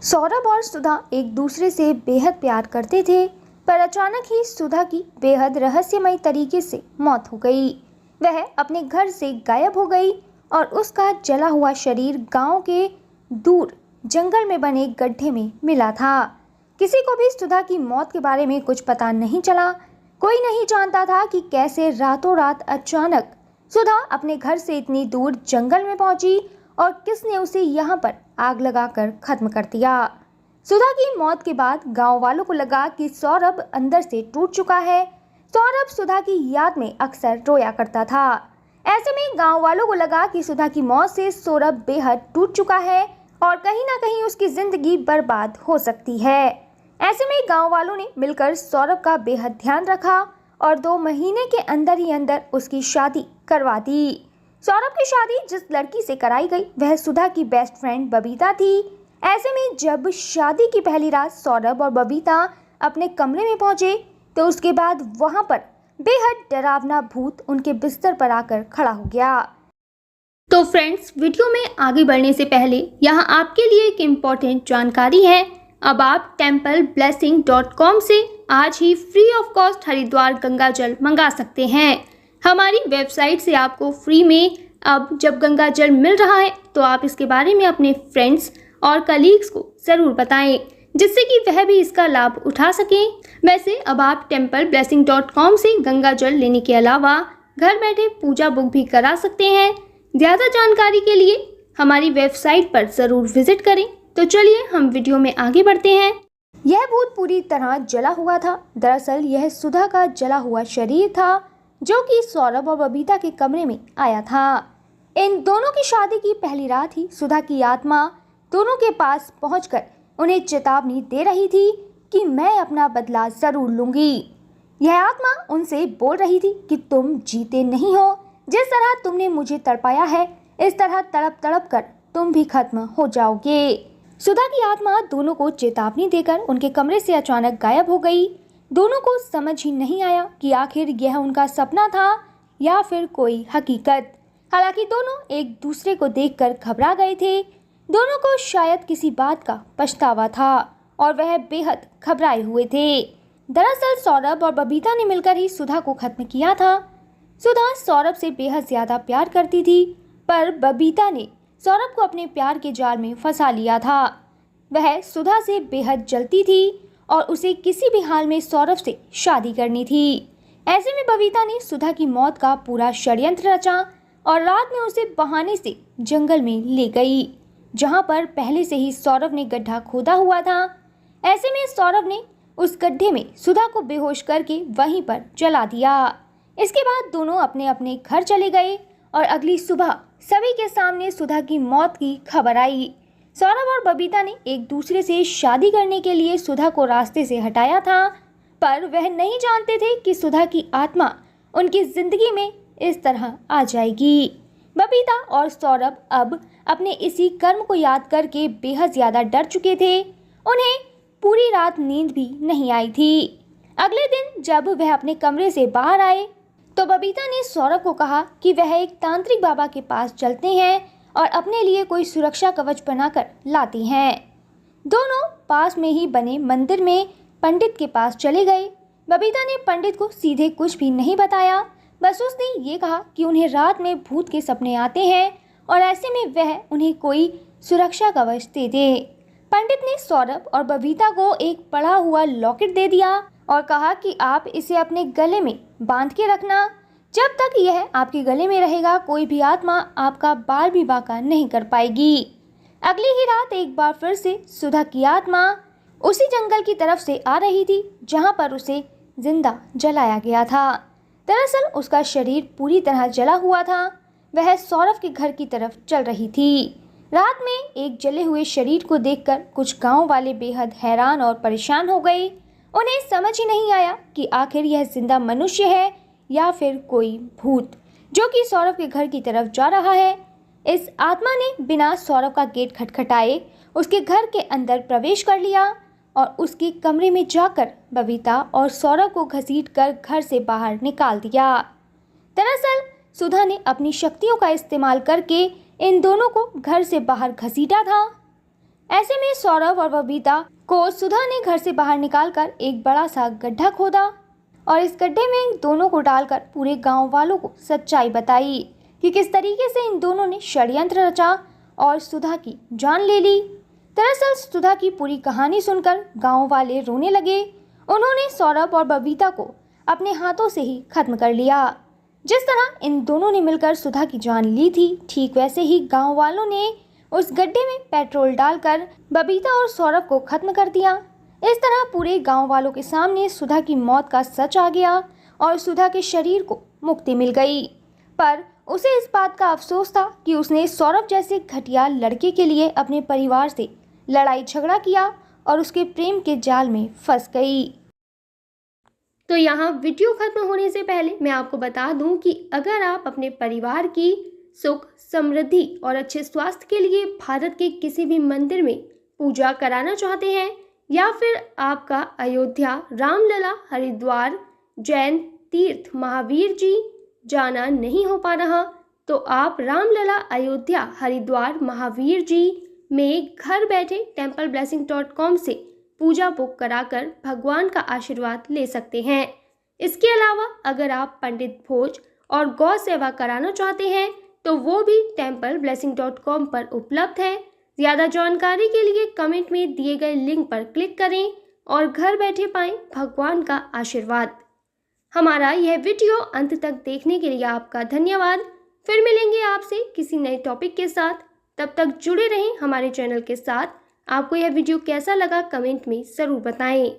सौरभ और सुधा एक दूसरे से बेहद प्यार करते थे, पर अचानक ही सुधा की बेहद रहस्यमय तरीके से मौत हो गई। वह अपने घर से गायब हो गई और उसका जला हुआ शरीर गांव के दूर जंगल में बने गड्ढे में मिला था। किसी को भी सुधा की मौत के बारे में कुछ पता नहीं चला। कोई नहीं जानता था कि कैसे रातों रात अचानक सुधा अपने घर से इतनी दूर जंगल में पहुंची और किसने उसे यहाँ पर आग लगाकर खत्म कर दिया। सुधा की मौत के बाद गांव वालों को लगा कि सौरभ अंदर से टूट चुका है। सौरभ सुधा की याद में अक्सर रोया करता था। ऐसे में गांव वालों को लगा कि सुधा की मौत से सौरभ बेहद टूट चुका है और कहीं ना कहीं उसकी जिंदगी बर्बाद हो सकती है। ऐसे में गांव वालों ने मिलकर सौरभ का बेहद ध्यान रखा और 2 महीने के अंदर ही अंदर उसकी शादी करवा दी। सौरभ की शादी जिस लड़की से कराई गई वह सुधा की बेस्ट फ्रेंड बबीता थी। ऐसे में जब शादी की पहली रात सौरभ और बबीता अपने कमरे में पहुंचे तो उसके बाद वहां पर बेहद डरावना भूत उनके बिस्तर पर आकर खड़ा हो गया। तो फ्रेंड्स, वीडियो में आगे बढ़ने से पहले यहाँ आपके लिए एक इम्पोर्टेंट जानकारी है। अब आप templeblessing.com से आज ही free of cost Haridwar Ganga जल मंगा सकते हैं। हमारी वेबसाइट से आपको फ्री में अब जब गंगा जल मिल रहा है तो आप इसके बारे में अपने फ्रेंड्स और कलीग्स को ज़रूर बताएं, जिससे कि वह भी इसका लाभ उठा सकें। वैसे अब आप templeblessing.com से गंगा जल लेने के अलावा घर बैठे पूजा बुक भी करा सकते हैं। ज़्यादा जानकारी के लिए हमारी वेबसाइट पर ज़रूर विजिट करें। तो चलिए हम वीडियो में आगे बढ़ते हैं। यह भूत पूरी तरह जला हुआ था। दरअसल यह सुधा का जला हुआ शरीर था जो कि सौरभ और बबीता के कमरे में आया था। इन दोनों की शादी की पहली रात ही सुधा की आत्मा दोनों के पास पहुंचकर उन्हें चेतावनी दे रही थी कि मैं अपना बदला जरूर लूंगी। यह आत्मा उनसे बोल रही थी कि तुम जीते नहीं हो। जिस तरह तुमने मुझे तड़पाया है इस तरह तड़प तड़प कर तुम भी खत्म हो जाओगे। सुधा की आत्मा दोनों को चेतावनी देकर उनके कमरे से अचानक गायब हो गई। दोनों को समझ ही नहीं आया कि आखिर यह उनका सपना था या फिर कोई हकीकत। हालांकि दोनों एक दूसरे को देखकर घबरा गए थे। दोनों को शायद किसी बात का पछतावा था और वह बेहद घबराए हुए थे। दरअसल सौरभ और बबीता ने मिलकर ही सुधा को खत्म किया था। सुधा सौरभ से बेहद ज्यादा प्यार करती थी, पर बबीता ने सौरभ को अपने प्यार के जाल में फंसा लिया था। वह सुधा से बेहद जलती थी और उसे किसी भी हाल में सौरभ से शादी करनी थी। ऐसे में बबीता ने सुधा की मौत का पूरा षड्यंत्र रचा और रात में उसे बहाने से जंगल में ले गई, जहां पर पहले से ही सौरभ ने गड्ढा खोदा हुआ था। ऐसे में सौरभ ने उस गड्ढे में सुधा को बेहोश करके वहीं पर जला दिया। इसके बाद दोनों अपने अपने घर चले गए और अगली सुबह सभी के सामने सुधा की मौत की खबर आई। सौरभ और बबीता ने एक दूसरे से शादी करने के लिए सुधा को रास्ते से हटाया था, पर वह नहीं जानते थे कि सुधा की आत्मा उनकी जिंदगी में इस तरह आ जाएगी। बबीता और सौरभ अब अपने इसी कर्म को याद करके बेहद ज्यादा डर चुके थे। उन्हें पूरी रात नींद भी नहीं आई थी। अगले दिन जब वह अपने कमरे से बाहर आए तो बबीता ने सौरभ को कहा कि वह एक तांत्रिक बाबा के पास चलते हैं और अपने लिए कोई सुरक्षा कवच बनाकर लाती हैं। दोनों पास में ही बने मंदिर में पंडित के पास चले गए। बबीता ने पंडित को सीधे कुछ भी नहीं बताया, बस उसने ये कहा कि उन्हें रात में भूत के सपने आते हैं और ऐसे में वह उन्हें कोई सुरक्षा कवच दे दे। पंडित ने सौरभ और बबीता को एक पड़ा हुआ लॉकेट दे दिया और कहा कि आप इसे अपने गले में बांध के रखना। जब तक यह आपके गले में रहेगा कोई भी आत्मा आपका बाल भी बांका नहीं कर पाएगी। अगली ही रात एक बार फिर से सुधा की आत्मा उसी जंगल की तरफ से आ रही थी जहां पर उसे जिंदा जलाया गया था। दरअसल उसका शरीर पूरी तरह जला हुआ था। वह सौरभ के घर की तरफ चल रही थी। रात में एक जले हुए शरीर को देखकर कुछ गांव वाले बेहद हैरान और परेशान हो गए। उन्हें समझ ही नहीं आया कि आखिर यह जिंदा मनुष्य है या फिर कोई भूत जो कि सौरभ के घर की तरफ जा रहा है। इस आत्मा ने बिना सौरभ का गेट खटखटाए उसके घर के अंदर प्रवेश कर लिया और उसके कमरे में जाकर बबीता और सौरभ को घसीटकर घर से बाहर निकाल दिया। दरअसल सुधा ने अपनी शक्तियों का इस्तेमाल करके इन दोनों को घर से बाहर घसीटा था। ऐसे में सौरभ और बबीता को सुधा ने घर से बाहर निकालकर एक बड़ा सा गड्ढा खोदा और इस गड्ढे में दोनों को डालकर पूरे गांव वालों को सच्चाई बताई कि किस तरीके से इन दोनों ने षड्यंत्र रचा और सुधा की जान ले ली। दरअसल सुधा की पूरी कहानी सुनकर गांव वाले रोने लगे। उन्होंने सौरभ और बबीता को अपने हाथों से ही खत्म कर लिया। जिस तरह इन दोनों ने मिलकर सुधा की जान ली थी, ठीक वैसे ही गांव वालों ने उस गड्ढे में पेट्रोल डालकर बबीता और सौरभ को खत्म कर दिया। इस तरह पूरे गांव वालों के सामने सुधा की मौत का सच आ गया और सुधा के शरीर को मुक्ति मिल गई। पर उसे इस बात का अफसोस था कि उसने सौरभ जैसे घटिया लड़के के लिए अपने परिवार से लड़ाई झगड़ा किया और उसके प्रेम के जाल में फंस गई। तो यहाँ वीडियो खत्म होने से पहले मैं आपको बता दूं कि अगर आप अपने परिवार की सुख, समृद्धि और अच्छे स्वास्थ्य के लिए भारत के किसी भी मंदिर में पूजा कराना चाहते हैं या फिर आपका अयोध्या, रामलला, हरिद्वार, जैन तीर्थ महावीर जी जाना नहीं हो पा रहा, तो आप रामलला, अयोध्या, हरिद्वार, महावीर जी में घर बैठे templeblessing.com से पूजा बुक कराकर भगवान का आशीर्वाद ले सकते हैं। इसके अलावा अगर आप पंडित भोज और गौ सेवा कराना चाहते हैं तो वो भी templeblessing.com पर उपलब्ध है। ज़्यादा जानकारी के लिए कमेंट में दिए गए लिंक पर क्लिक करें और घर बैठे पाएं भगवान का आशीर्वाद। हमारा यह वीडियो अंत तक देखने के लिए आपका धन्यवाद। फिर मिलेंगे आपसे किसी नए टॉपिक के साथ। तब तक जुड़े रहें हमारे चैनल के साथ। आपको यह वीडियो कैसा लगा कमेंट में ज़रूर बताएं।